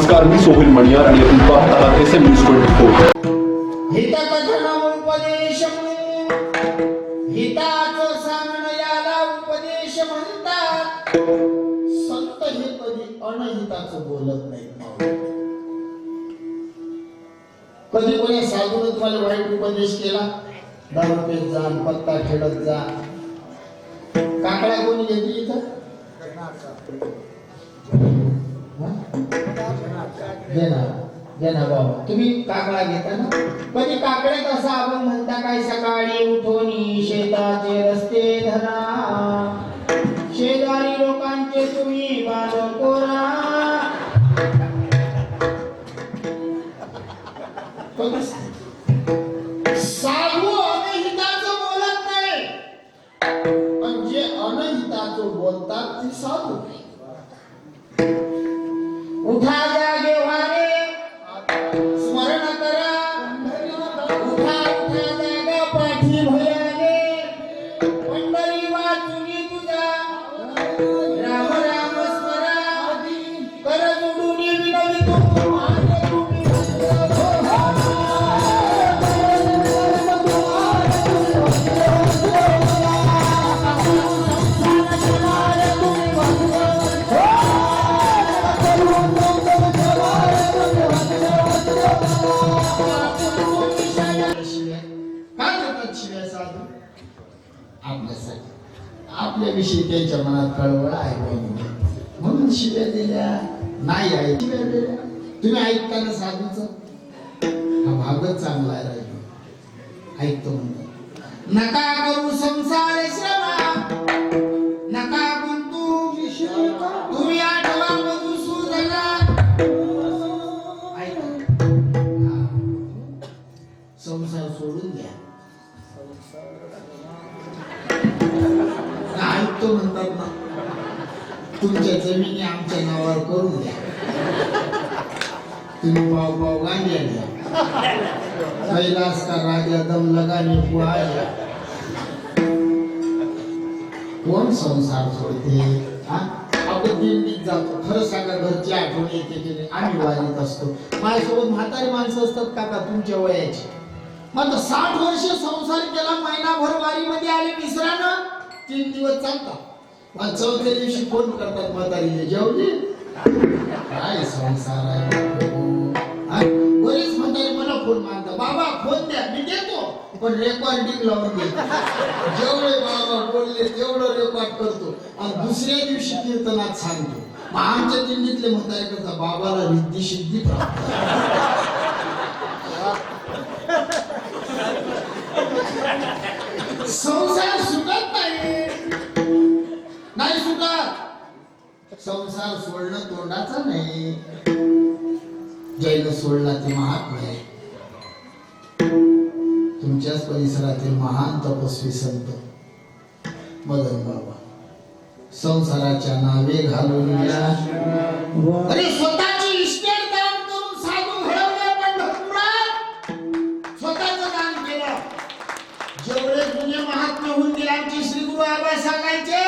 नमस्कार, मी सोहेल मणियार आणि आपण पाहत आहात SM24. हिताचं सांगणं याला उपदेश म्हणतात. संत हे कधी अनहिताचं बोलत नाही. कधी कोणी साधून तुम्हाला वाईट उपदेश केला? दारू पेत जा, पत्ता खेळत जा. काकडा कोणी घेतली इथं? घेना बाबा, तुम्ही काकडा घेता ना? कधी काकडे कसा आपण म्हणता काय? सकाळी उठोनी शेताचे रस्ते धरा, शेजारी लोकांचे तुम्ही बाल कोरा. साधू अनहिताचं बोलत नाही, पण जे अनहिताचं बोलतात ते साधू. उठा जागे वारे, स्मरण करा, उठा उठा जागा पाठी भयाने, पंढरी वाचुनी तुझा, राम राम स्मरा, कर जोडूनी विनवितो. आपल्याविषयी त्यांच्या मनात कळवळ आहे म्हणून शिव्या दिल्या. नाही आहे शिव्या दिल्या. तुम्ही ऐकता ना साधूच? हा भागच चांगला आहे. राहिलो ऐकतो म्हणतो, नका करू संसार श्रमा, नका गुंतू तुम्ही आठवा मधुसूदना. ऐका, संसार सोडून द्या. ऐकतो म्हणतात ना, तुमच्या जमिनी आमच्या नावावर करून द्या. तुम्ही पाव पाव गांजा द्या. कैलास का राजा दम लगाने को आया. कोण संसार सोडते? आपण दिल्लीत जातो, खरं सांगा घरची आठवण येते की नाही? आम्ही वारीत असतो. माझ्यासोबत म्हातारी माणसं असतात काका तुमच्या वयाची. मग 60 वर्ष संसार केला, महिनाभर वारीमध्ये आले विसरानं, 3 दिवस चालतात आणि 4थ्या दिवशी फोन करतात म्हातारीने, जेवली? काय संसार आहे. बरेच म्हातारे मला फोन मागतात, बाबा फोन द्या, मी देतो पण रेकॉर्डिंग लावून देतो. जेवढे बाबा बोलले तेवढं रेकॉर्ड करतो आणि दुसऱ्या दिवशी कीर्तनात सांगतो. मग आमच्या दिल्लीतले म्हातारे करतात, बाबाला रिद्धी सिद्धी प्राप्त. संसार सुटत नाही सुटत. संसार सोडणं तोंडाचं नाही. जैन सोडला ते महात्मा आहे. तुमच्याच परिसरातील महान तपस्वी संत मदन बाबा संसाराच्या नावे घालून अरे स्वतःची इस्टेट दान करून साधू घडवले. पंढरपुरात स्वतःचं दान केलं. जेवढे जुने महात्मे होऊन गेले आमचे श्री गुरु आबा सांगायचे,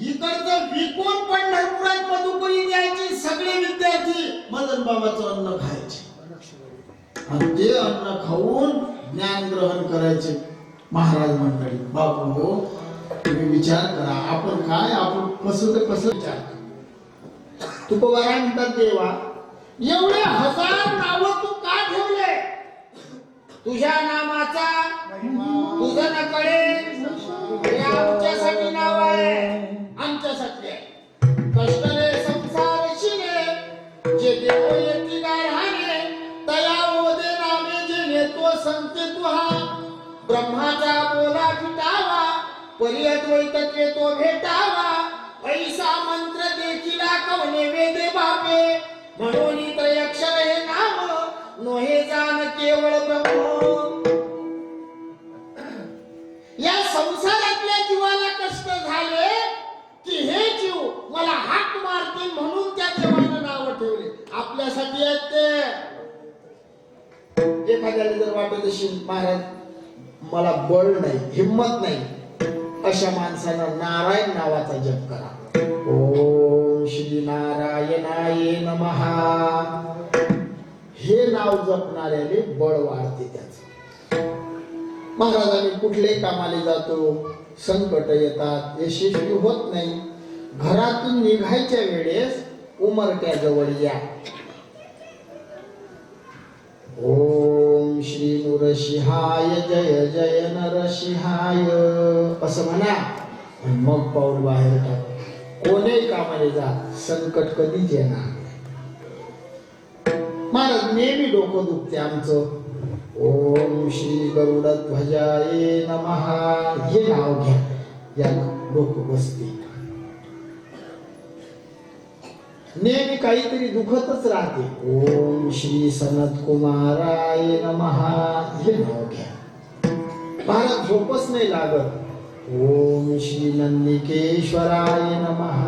इकडचं विकून पंढरपुरात मधुकरी द्यायची. सगळे विद्यार्थी मदन बाबाचं अन्न खायचे आणि ते अन्न खाऊन ज्ञान ग्रहण करायचे. महाराज मंडळी, बापू हो तुम्ही विचार करा, आपण काय, आपण कसं तर कसं विचार. तुकोबारा म्हणतात, देवा एवढे 1000 नावं तू का ठेवले? तुझ्या नामाचा तुझं न कळे आमच्यासाठी नाव आहे, आमच्यासाठी कष्टले संसार शिरे जे देव येती गाढाने तया ओदे नामे जेणे तो संते तुहा ब्रह्माचा बोला फिटावा परिअद्वैतत्वे तो भेटावा ऐसा मंत्र देखिला कवने वेदे बापे म्हणून त्रयक्षर हे नाम नोहे जाण केवळ ब्रह्म. या संसारातल्या जीवाला कष्ट झाले की हे जीव मला हाक मारतील म्हणून त्या देवानं नाव ठेवले. आपल्यासाठी आहेत ते. एखाद्याला जर वाटत असेल महाराज मला बळ नाही, हिम्मत नाही, अशा माणसानं नारायण नावाचा जप करा. ओम श्री नारायणाय नमः. हे नाव जपणाऱ्याने बळ वाढते त्याचं. महाराजांनी कुठल्याही कामाला जातो, संकट येतात, यशस्वी होत नाही, घरातून निघायच्या वेळेस उमरट्या जवळ या, ओम श्री नृसिंहाय जय जय नरसिंहाय असं म्हणा, आणि मग पाऊल बाहेर टाक. कोणीही कामाला जा, संकट कधीच येणार नाही. महाराज नेहमी डोकं दुखते आमचं. ओम श्री गरुडध्वजाय नमः हे नाव घ्या, यानं डोकं बसते. नेहमी काहीतरी दुखतच राहते. ओम श्री सनत कुमाराय नमः हे नाव घ्या. महाराज झोपच नाही लागत. ओम श्री नंदिकेश्वराय नमः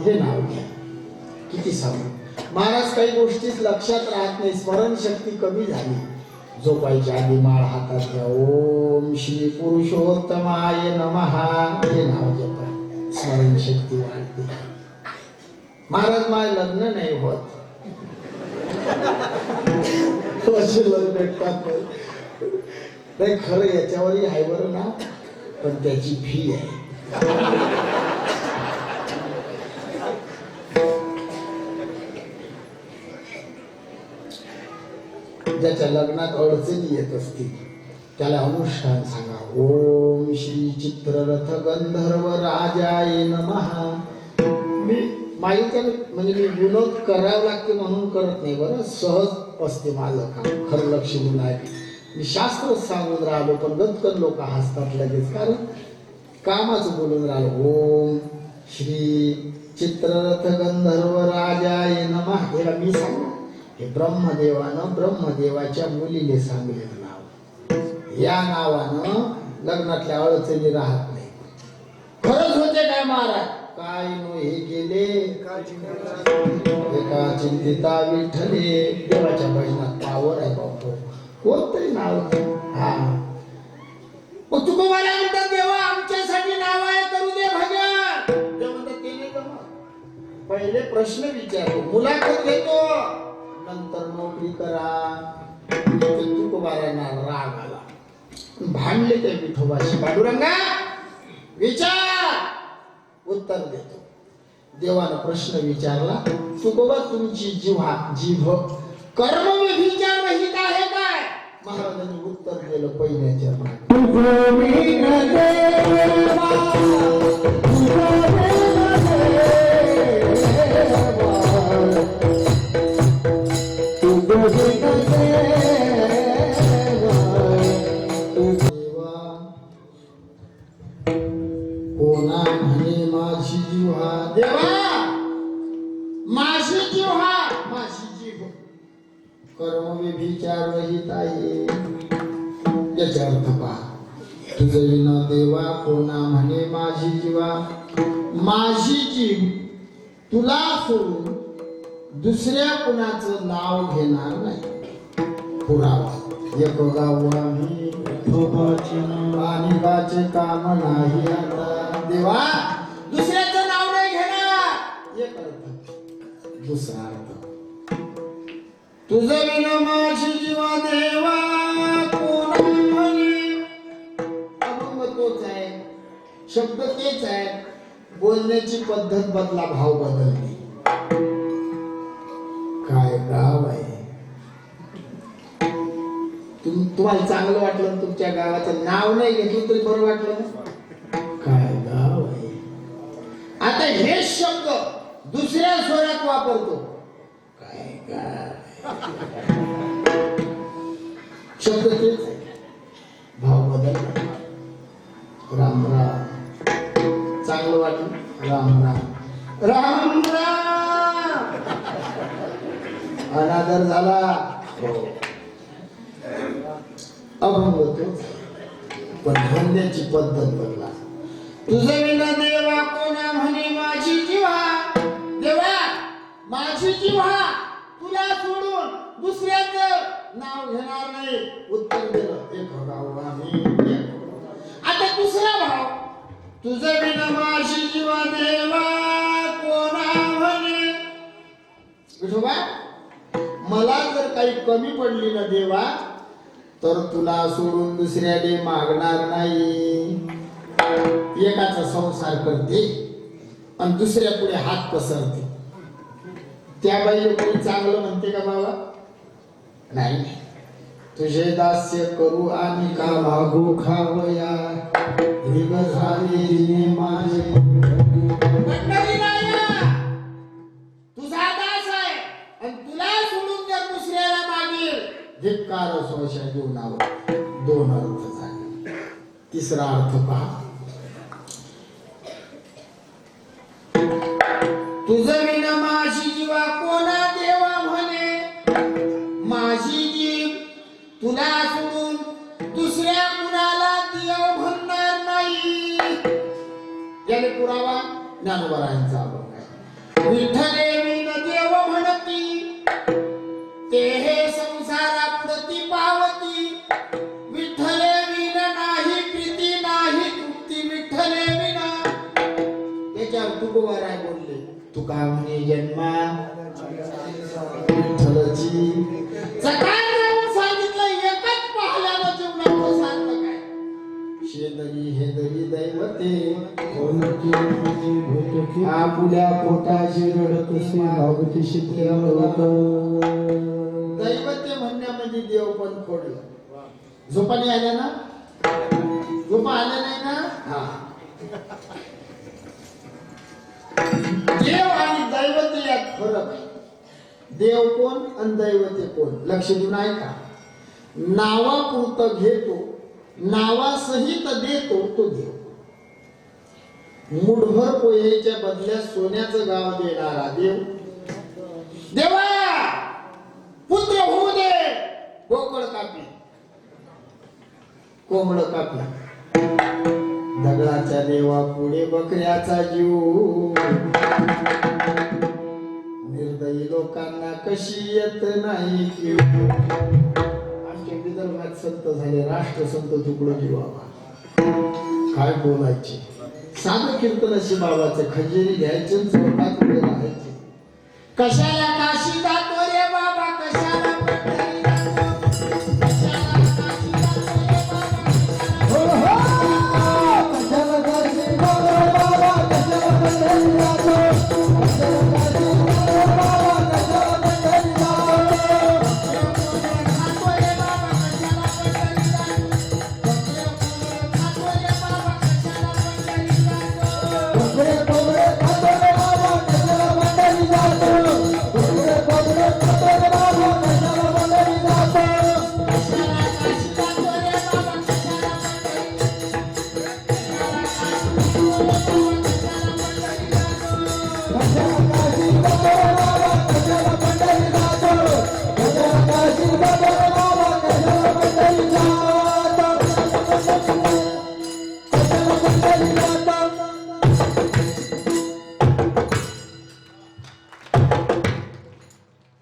हे नाव घ्या. किती सांगू महाराज, काही गोष्टीच लक्षात राहत नाही, स्मरणशक्ती कमी झाली. झोपायच्या आधी माळ हातात घ्या. ओम श्री पुरुषोत्तमाय नमः हे नाव जपा, स्मरणशक्ती वाढते. महाराज माझे लग्न नाही होत, नाही खरं याच्यावरही आहे बरं ना, पण त्याची फी आहे. ज्याच्या लग्नात अडचणी येत असतील त्याला अनुष्ठान सांगा. ओम श्री चित्ररथ गंधर्व राजाय नमः. मी माहिती म्हणजे मी विनोद करावं लागते म्हणून करत नाही बरं, सहज असते माझं काम. खरं लक्ष देऊन आहे, मी शास्त्रच सांगून राहिलो पण गदकन लोक हसतात लगेच, कारण कामाचं बोलून राहिलो. ओम श्री चित्ररथ गंधर्व राजाय नमः हे मी सांग. हे ब्रह्मदेवानं ब्रह्मदेवाच्या मुलीने सांगलेलं नाव. या नावानं लग्नातल्या अडचणी राहत नाही. खरंच होते काय महाराज? काय नो हे गेले एका चिंतिता विठ्ठले. देवाच्या भजनात पावर आहे बापू, कोणतंही नाव. हा मग तू मला म्हणतात देवा आमच्यासाठी नाव आहे, करू दे भजन. देव म्हणतात ते नाही जमत. पहिले प्रश्न विचारतो, मुलाखत घेतो, नंतर नोकरी करा. तुकोबारांना राग आला, भांडले ते विठोबाशी. पांडुरंगा विचार, उत्तर देतो. देवानं प्रश्न विचारला, तुकोबा तुमची जीभ कर्म व्यभिचार रहित आहे काय? महाराजांनी उत्तर दिलं पहिल्याच्या कोणा म्हणे माझी जिव्हा. देवा माझी जिव्हा, माझी जीभ कर्म व्यभिचार रहित आहे. याचा अर्थ पहा, तुझे विना देवा कोणा म्हणे माझी जिव्हा. माझी जीभ तुला सोडून दुसऱ्या कुणाचं नाव घेणार नाही. पुरावा एक गाव आम्ही अनेकाचे काम नाही आता. देवा दुसऱ्याचं नाव नाही घेणार. एक अर्थ. दुसरा अर्थ, तुझं विना माझी जीवा देवा कोण म्हणे. अभंग तोच आहे, शब्द तेच आहे, बोलण्याची पद्धत बदला, भाव बदलली. काय गाव आहे. तुम्हाला चांगलं वाटलं, तुमच्या गावाचं नाव नाही घेतलं तरी बरं वाटलं. काय गाव आहे. आता हे शब्द दुसऱ्या स्वरात वापरतो. काय गाव. शब्द तेच आहे, भाव बदलला. राम राम चांगलं वाटलं, राम राम राम राम. अनादर झाला, अभंग होतो, पण म्हणण्याची पद्धत बदला. तुझे विना देवा कोणा म्हणे माझी जीवा. देवा माझी जीवा तुला सोडून दुसऱ्याचं नाव घेणार नाही. उत्तर दिलं एक गाव आम्ही. आता दुसरा भाव, तुझे विना माझी जीवा देवा कोणा म्हणे विठोबा मला जर काही कमी पडली ना देवा तर तुला सोडून दुसऱ्याने मागणार नाही. एकाचा संसार करते आणि दुसऱ्या पुढे हात पसरते. त्या बाईला कोणी चांगलं म्हणते का बाबा? नाही. तुझे दास्य करू आणि का मागू खावया धिग झाले माझे तुझा दास आहे आणि तुला सोडून जर दुसऱ्याला मागेल धिक्कार सोशा जीवनावर. दोन अर्थ झाले. तिसरा अर्थ पहा. तुझं विना माझी जीवा कोणा देवा म्हणे. माझी जीव तुला सोडून दुसऱ्या कुणाला देव म्हणणार नाही. याने पुरावा ज्ञानोबरायांचा अभंग आहे. विठ्ठले विन देव म्हणती ते हे संसारा पुढती पावती. विठ्ठले विन नाही प्रीती नाही तृप्ती विठ्ठले विना. त्याच्यावर तुकोबाराय बोलले. तुका म्हणे जन्मा विठ्ठलची सकाळ सांगितलं एकच पाहल्यानं जीवनाचं सार्थक आहे. शेदरी हेदरी दैवते आपुल्या पोटाची रडतसे भावती शिकल्या दैवते म्हणण्यामध्ये देव पण पडलं. झोपाने आल्या ना? झोपा आल्या नाही ना? हा. देव आणि दैवते यात फरक आहे. देव कोण आणि दैवते कोण लक्ष देऊन ऐका. नावापुरतं घेतो नावासहित देतो तो देव. मुठभर पोहेच्या बदल्यात सोन्याचं गाव देणारा देव. देवा पुत्र होऊ दे. बोकड कापी कोंबड कापी. दगडाच्या देवा पुढे बकऱ्याचा जीव. निर्दयी लोकांना कशी येत नाही. आमच्या विदर्भात संत झाले राष्ट्रसंत तुकडोजी बाबा. काय बोलायचे. साधं कीर्तन अशी बाबाचं खजेरी घ्यायचे स्वतः पुढे राहायचे. कशाला काशी जातो रे बाबा कशाला पंढरी जातो. कशाला काशी जातो रे बाबा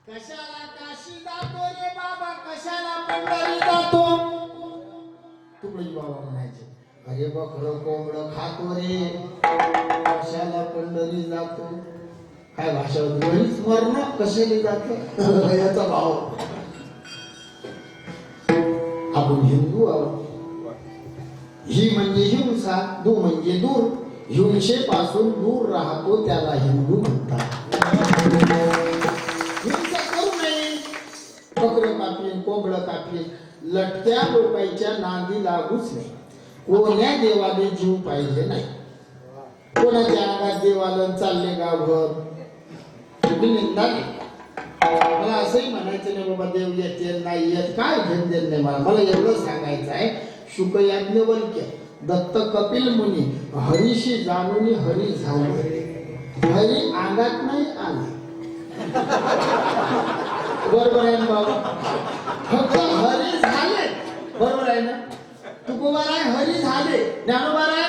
कशाला काशी जातो बाबा कशाला पंढरी जातो. तुकडोजी बाबा म्हणायचे. अरे बकरं कोंबडं खातो रे कशाला पंढरी जातो. काय भाषा होती. घरीच मरण कशाला जातो याचा भाव. आपण हिंदू आहोत. ही म्हणजे हिंसा दू म्हणजे दूर. हिंसेपासून दूर राहतो त्याला हिंदू म्हणतात. हिंसा करू नये. बकरं कापली कोंबडं कापली लटक्या लोकांच्या नांदी लागूच नाही. कोण्या देवाने जीव पाहिजे नाही. कोणाच्या अंगात देवाला चालले गावभर निंदा नाही. मला असंही म्हणायचं नाही बाबा देव येते नाही येत काय घेऊन देत नाही. मला एवढं सांगायचं आहे. शुक याज्ञवल्क्य दत्त कपिल मुनी हरीशी जाणून हरी झाले. हरी अंगात नाही आले. बरोबर आहे ना बाबा. फक्त हरी झाले. बरोबर आहे ना. तुकोबाराय हरी झाले. ज्ञानोबाराय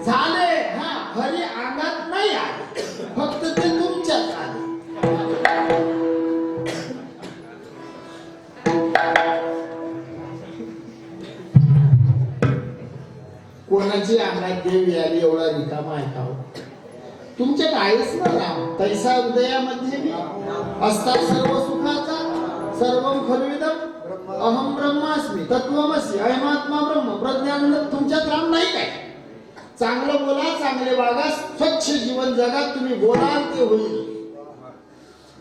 झाले. हा हरी अंगात नाही आले. फक्त ते तुमच्यात आले. कोणाची अंगात देव याली एवढा रिकामा ऐकावं. तुमच्यात आहेच ना राम. तैसा हृदयामध्ये मी असता सर्व सुखाचा, सर्वम खलुइदम अहम ब्रह्मास्मी तत्वमसी अयमात्मा ब्रह्म प्रज्ञानंद. तुमच्यात राम नाही काय? चांगलं बोला, चांगले वागा, स्वच्छ जीवन जगा. तुम्ही बोलाल ते होईल,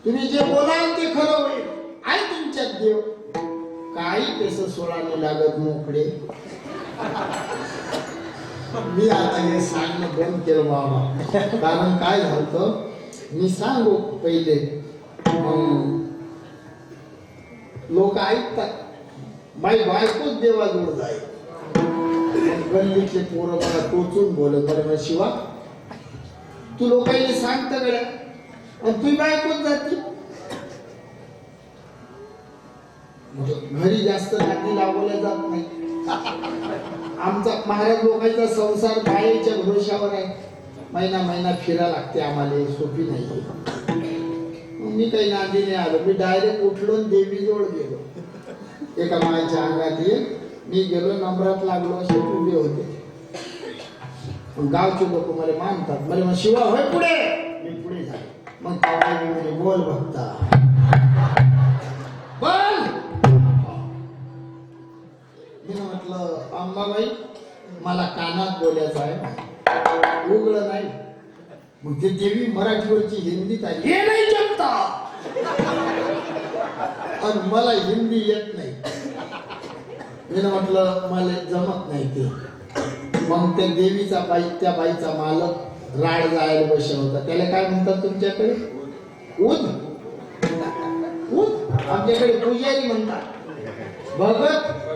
तुम्ही जे बोलाल ते खरं होईल. आहे तुमच्यात देव. काही पैसे सोडायला लागत मोकळे. मी आता हे सांगणं बंद केलं बाबा. कारण काय झालं, मी सांगू पहिले लोक ऐकतात. बाई बायकोच देवाजवळ जाईल. गल्लीतले पोरं मला टोचून बोलत, बरं शिवा तू लोकांनी सांगता गड्या आणि तुझी बायकोच जाते. घरी जास्त नाती लावल्या जात नाही. आमचा महाराज लोकांचा संसार बाईच्या भरोशावर आहे. महिना महिना फिरा लागते आम्हाला, सोपी नाही. मी काही नांदी नाही आलो. मी डायरेक्ट उठलो देवीजवळ गेलो. एका मायच्या अंगात ये मी गेलो, नंबरात लागलो. असे उभे होते. गावचे लोक मला मानतात. मला मग शिवा होय पुढे. मी पुढे झालो. मग म्हणे बोल भक्ता बोल. मी म्हटलं अंबाबाई मला कानात बोलायचं आहे, उघड नाही. मग ते देवी मराठीवरची हिंदीत आली. हे नाही जमता आणि मला हिंदी येत नाही. मी म्हटलं मला जमत नाही ते. मग त्या देवीचा बाई, त्या बाईचा मालक राड जायला बसला होता. त्याला काय म्हणतात तुमच्याकडे? ऊद. ऊद आमच्याकडे पुजारी म्हणतात. भगत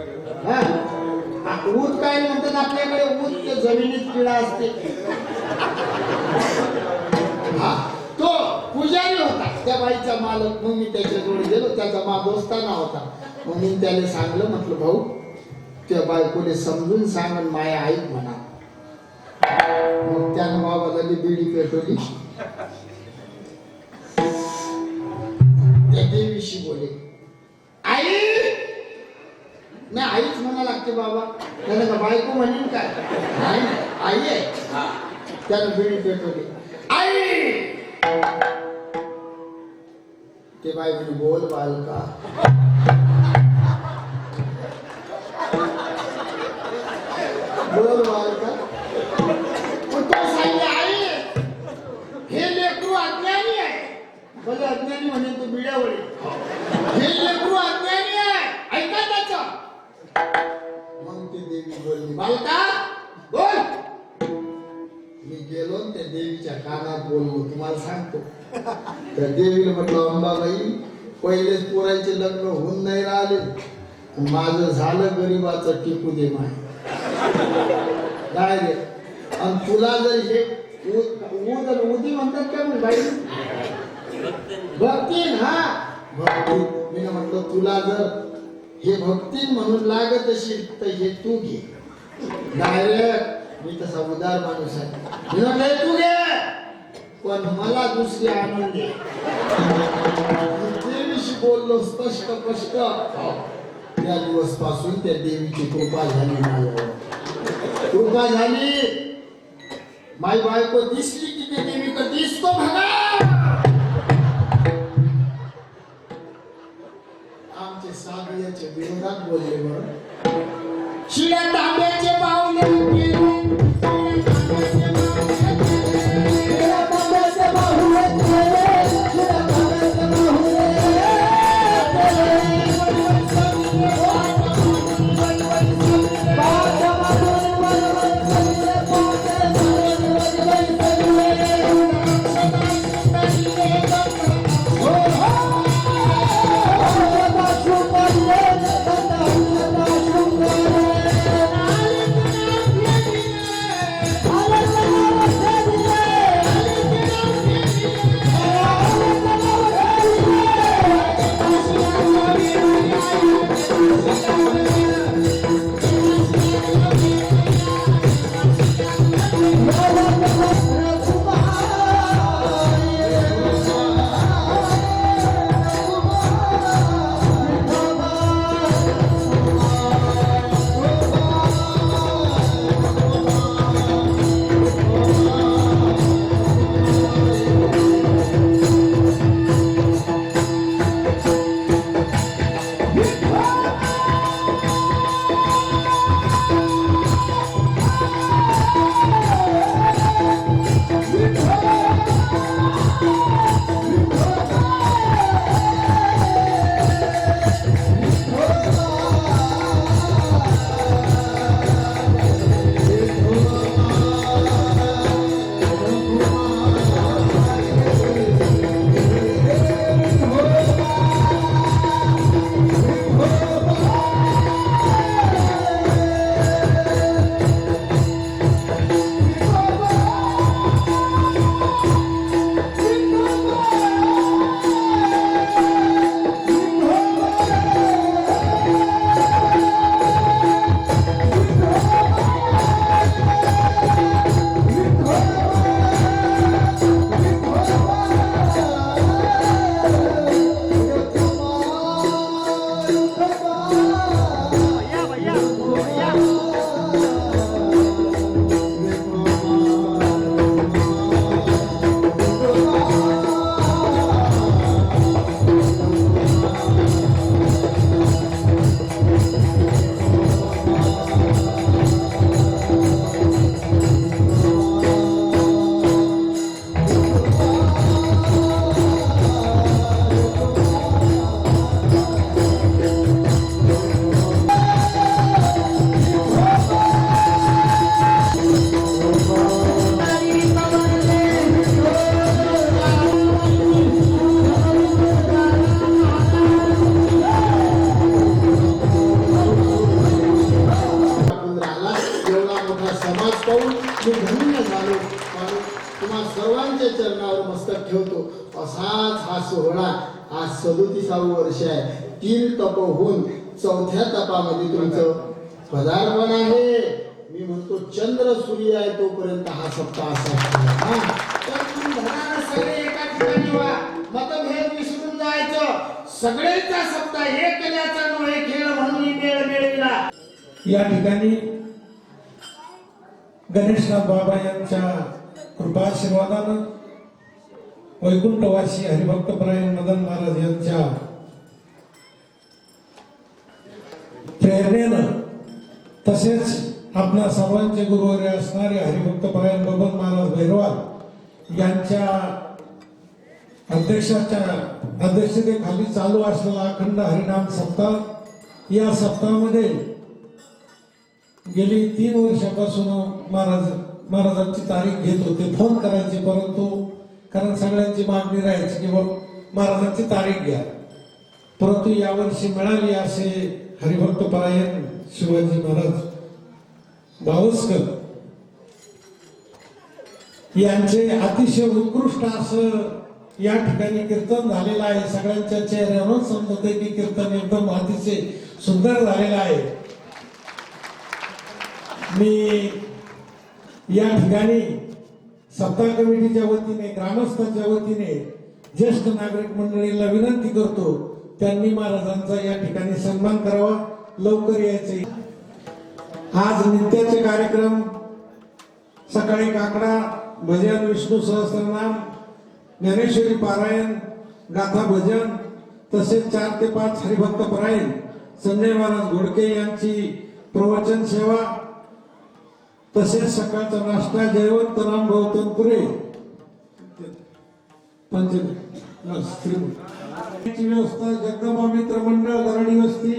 हा ऊद काय म्हणतात आपल्याकडे? ऊद ते जमिनीत किडा असते. हा तो पुजारी होता, त्या बाईचा मालक. मग मी त्याच्याजवळ गेलो. त्याचा मा दोस्ताना होता. मग मी त्याला सांगलं, म्हटलं भाऊ त्या बायकोने समजून सांग माया ऐक म्हणा. मग त्यानं बाबाला बिडी पेटवली. त्या देवीशी बोले. आई नाही, आईच म्हणा लागते बाबा. त्यानं का बायको म्हणेन काय? नाही आई आहे. त्यानं बिडी पेटवली. आई ते बायकोने बोल बालका. बोल बालका. तो सांगले आई हे लेकरू अज्ञानी आहे. भले अज्ञानी म्हणे तो बिड्यावर. हे लेकरू अज्ञानी आहे, ऐका त्याचं. मग ती देवी बोलली बालका बोल. मी गेलो त्या देवीच्या कानात बोललो. तुम्हाला सांगतो त्या देवीला म्हटलं अंबाबाई पहिलेच पोरांचे लग्न होऊन नाही राहिले. माझं झालं गरीबाचं टिकू दे माय डायरेक्ट. आणि तुला जर हे उदी म्हणतात का मग बाई? भक्तीन. हा भक्ती. मी म्हटलं तुला जर हे भक्ती म्हणून लागत असेल तर हे तू घे डायरेक्ट. मी तसा उदार माणूस आहे. मी म्हटलं तू घे पण मला दुसरी आणून दे. देवीशी बोललो स्पष्ट स्पष्ट. त्या दिवस पासून त्या देवीची कृपा झाली. माझ्यावर कृपा झाली. माई बायको दिसली की ते देवी का दिसतो भगा. आमचे साधू याच्या विरोधात बोलले. बरं शिड्या तांब्याचे पावले गेले. समाज पाहून मी धन्य झालो. म्हणून तुम्हा सर्वांच्या चरणावर मस्तक ठेवतो. असाच हा सोहळा आज 37वे वर्ष आहे. 3 तप होऊन 4थ्या तपामध्ये तुमचं पदार्पण आहे. मी म्हणतो चंद्र सूर्य आहे तोपर्यंत हा सप्ताह असा. तर तुम्ही घराला सगळे एका ठिकाणी व्हा. मतभेद विसरून जायचं. सगळेचा सप्ताह एक केल्याचा नव्हे खेळ म्हणून मेळ मिळविला. या ठिकाणी गणेशनाथ बाबा यांच्या कृपाशीर्वादानं वैकुंठवासी हरिभक्तपरायण मदन महाराज यांच्या प्रेरणेनं तसेच आपल्या सर्वांचे गुरुवर्य असणारे हरिभक्तपरायण बबन महाराज भैरवाल यांच्या अध्यक्षतेखाली चालू असलेला अखंड हरिनाम सप्ताह, या सप्ताहामध्ये गेली 3 वर्षापासून महाराजांची तारीख घेत होते. फोन करायचे, परंतु कारण सगळ्यांची मागणी राहायची की महाराजांची तारीख घ्या, परंतु यावर्षी मिळाली. असे हरिभक्तपरायण शिवाजी महाराज गावस्कर यांचे अतिशय उत्कृष्ट असं या ठिकाणी कीर्तन झालेलं आहे. सगळ्यांच्या चेहऱ्यावर समजते की कीर्तन एकदम अतिशय सुंदर झालेलं आहे. मी या ठिकाणी सप्ताह कमिटीच्या वतीने, ग्रामस्थांच्या वतीने ज्येष्ठ नागरिक मंडळीला विनंती करतो, त्यांनी महाराजांचा या ठिकाणी सन्मान करावा, लवकर यायचे. आज नित्याचे कार्यक्रम सकाळी काकडा भजन, विष्णू सहस्त्रनाम, ज्ञानेश्वरी पारायण, गाथा भजन, तसेच 4 ते 5 हरिभक्तपरायण संजय महाराज घोडके यांची प्रवचन सेवा, तसेच सकाळचा नाश्ता जयवंत राम गौतमपुरे व्यवस्था, जगदंबा मित्र मंडळ गरडी वस्ती,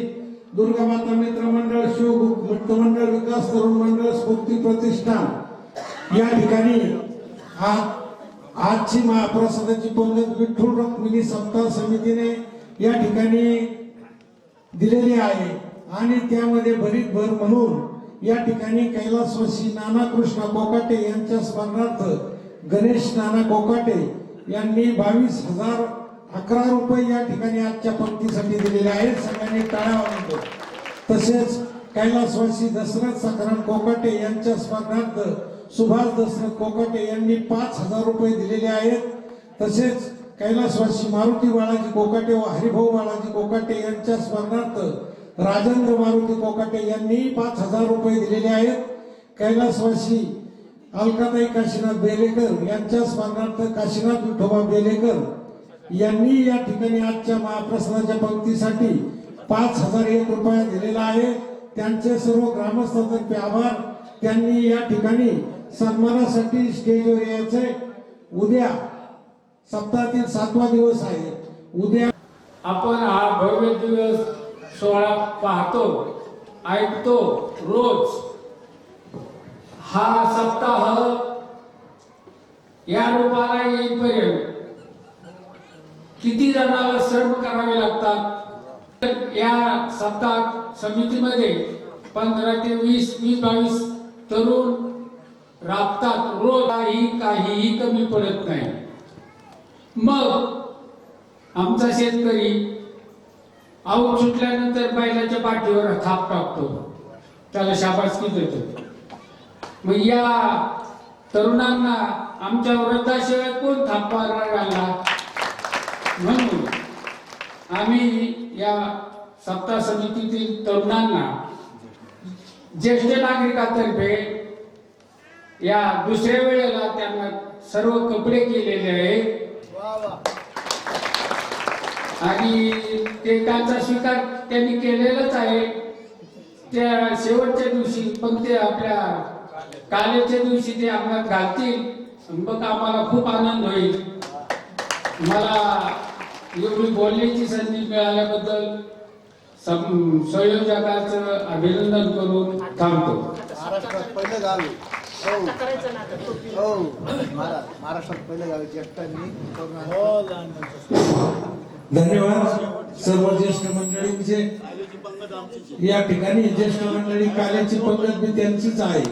दुर्गा माता मित्र मंडळ, शिवभक्त मंडळ, विकास तरुण मंडळ, स्फूर्ती प्रतिष्ठान या ठिकाणी आजची महाप्रसादाची पंगत विठ्ठल रुक्मिणी सप्ताह समितीने या ठिकाणी दिलेली आहे. आणि त्यामध्ये भरीत भर म्हणून या ठिकाणी कैलासवासी नाना कृष्ण कोकाटे यांच्या स्मरणार्थ गणेश नाना कोकाटे यांनी 22,011 रुपये या ठिकाणी आजच्या पंक्तीसाठी दिलेले आहेत. सगळ्यांनी टाळ्या वाजवतो. तसेच कैलासवासी दशरथ सखाराम कोकाटे यांच्या स्मरणार्थ सुभाष दशरथ कोकाटे यांनी 5,000 रुपये दिलेले आहेत. तसेच कैलासवासी मारुती बाळाजी कोकाटे व हरिभाऊ बाळाजी कोकाटे यांच्या स्मरणार्थ राजेंद्र मारुती कोकाटे यांनी 5,000 रुपये दिलेले आहेत. कैलासवासी अलकाताई काशीनाथ बेलेकर यांच्या स्मरणार्थ काशीनाथ विठोबा बेलेकर यांनी या ठिकाणी आजच्या महाप्रसादाच्या पंक्तीसाठी 5,001 रुपये दिलेला आहे. त्यांचे सर्व ग्रामस्थांतर्फे आभार. त्यांनी या ठिकाणी सन्मानासाठी स्टेजवर यायचे. उद्या सप्ताहातील 7वा दिवस आहे. उद्या आपण हा भव्य दिवस सोहळा पाहतो, ऐकतो रोज. हा सप्ताह या रूपाला येईपर्यंत किती जणांना श्रम करावे लागतात. या सप्ताह समितीमध्ये 15 ते 20-22 तरुण राबतात रोज. काहीही कमी पडत नाही. मग आमचा शेतकरी आऊट सुटल्यानंतर बैलाच्या पाठीवर थाप टाकतो, त्याला शाबासकी देतो. मग या तरुणांना आमच्या वृद्धाशिवाय कोण थाप मारणार? म्हणून आम्ही या सप्ताह समितीतील तरुणांना ज्येष्ठ नागरिकांतर्फे या दुसऱ्या वेळेला त्यांना सर्व कपडे केलेले आहेत आणि ते त्यांचा स्वीकार त्यांनी केलेलाच आहे. त्या शेवटच्या दिवशी पण ते आपल्या कालेच्या दिवशी ते अंगात घालतील. मग आम्हाला खूप आनंद होईल. मला एवढी बोलण्याची संधी मिळाल्याबद्दल संयोजकाचं अभिनंदन करून थांबतो. महाराष्ट्रात पहिलं गाव आहे. महाराष्ट्रात पहिलं गाव आहे. ज्येष्ठांनी धन्यवाद. सर्व ज्येष्ठ मंडळींचे या ठिकाणी ज्येष्ठ मंडळी काल्याची पंगत बी त्यांचीच आहे.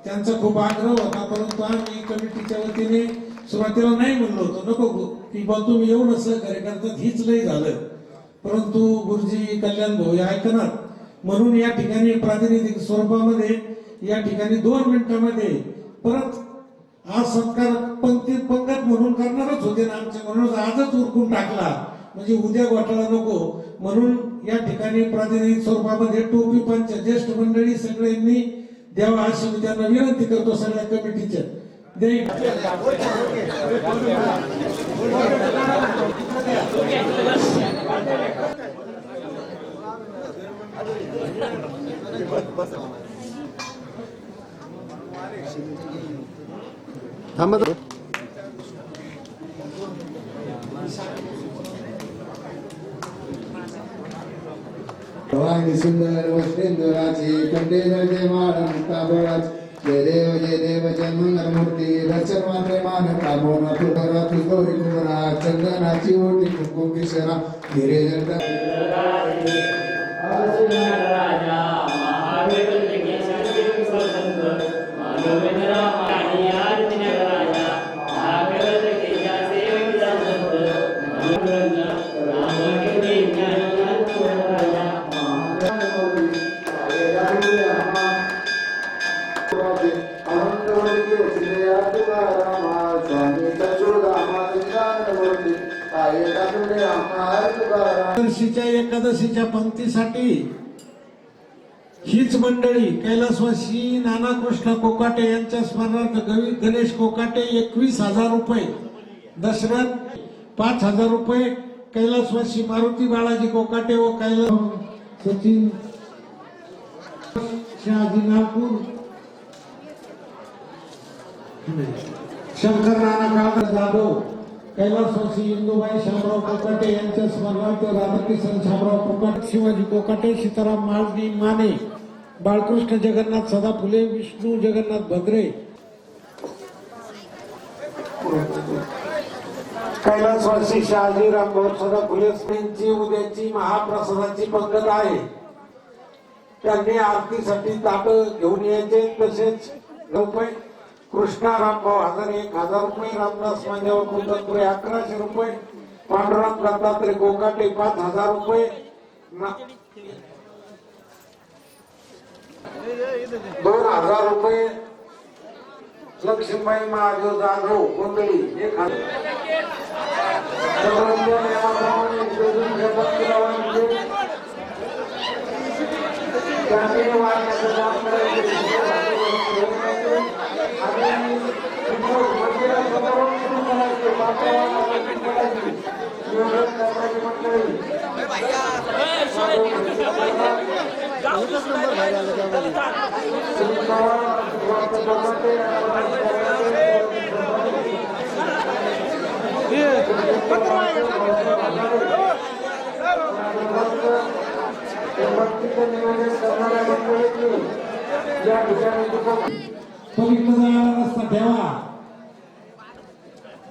त्यांचा खूप आग्रह होता, परंतु आम्ही कमिटीच्या वतीने सुरुवातीला नाही म्हणलो होतो, नको की बा तुम्ही येऊन असं कार्य करतात, हीच लई झालं. परंतु गुरुजी कल्याण भाऊ हे ऐकणार, म्हणून या ठिकाणी प्रातिनिधिक स्वरूपामध्ये या ठिकाणी 2 मिनिटांमध्ये परत आज सत्कार पंगत म्हणून करणारच होते ना आमचे, म्हणून आजच उरकून टाकला म्हणजे उद्या घोटाळा नको, म्हणून या ठिकाणी प्रातिनिधिक स्वरूपामध्ये टोपी पंच ज्येष्ठ मंडळी सगळ्यांनी द्यावा अशी मी त्यांना विनंती करतो सगळ्या कमिटीच्या. थांबा भवानी सुंदर वस्त्रेंदुराची कंडेल जय माळंता बळाच जय देव जय मंगलमूर्ती रचन मात्रे मान कामोन तुळरा गौरी कुमरा चंदनाची ओटी कुंकुम किशरा धीरे जगदा एकादशीच्या पंक्तीसाठी हीच मंडळी कैलासवासी नाना कृष्ण कोकाटे यांच्या स्मरणार्थ गणेश कोकाटे 21,000 रुपये, दशरथ 5,000 रुपये, कैलासवासी मारुती बाळाजी कोकाटे व कैलास सचिन शहाजी नागपूर शंकर नाना काळा जाधव कैलासवासी इंदुबाई शामराव कोकाटे यांच्या स्मरणार्थ राधाकिशन शामराव कोकाटे, शिवाजी कोकाटे, सीताराम माळदी माने, बाळकृष्ण जगन्नाथ सदा फुले, विष्णू जगन्नाथ भद्रे. कैलासवासी शहाजी रामभाऊ सदा फुले यांची उद्याची महाप्रसादाची पंगत आहे. त्यांनी आरतीसाठी ताट घेऊन यायचे. तसेच रुपये कृष्णा रामभाऊ 1,000 रुपये, रामदास मांजावर कुंदनपुरे 1100 रुपये, पांडुरंग दत्तात्रय कोकाटे 5,000 रुपये, 2,000 रुपये, लक्ष्मीबाई महादेव जाधव गोंधळी 1,000. पलीकडे रस्ता ठेवा,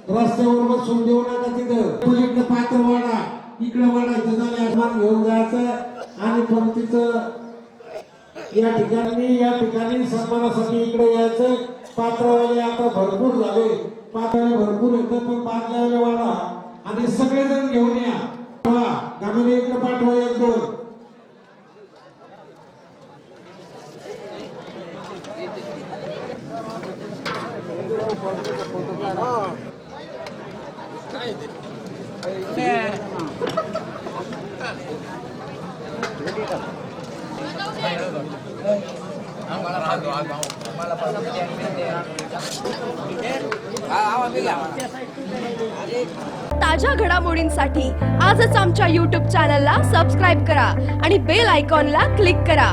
रस्त्यावर बसून देऊ नका तिथं. पलीकडे पात्र वाडा, इकडे वाढायचं झाले आसमान घेऊन जायचं आणि पंक्तीचं या ठिकाणी सन्मानासाठी इकडे यायचं. पात्रवाले आता भरपूर झाले, पात्रवाले भरपूर येतं, पण पात्रवाले वाडा आणि सगळेजण घेऊन या. गावाने इकडे पाठवा 1-2. ताज्या घडामोडींसाठी आजच आमच्या YouTube चॅनलला सबस्क्राईब करा आणि बेल आयकॉनला क्लिक करा.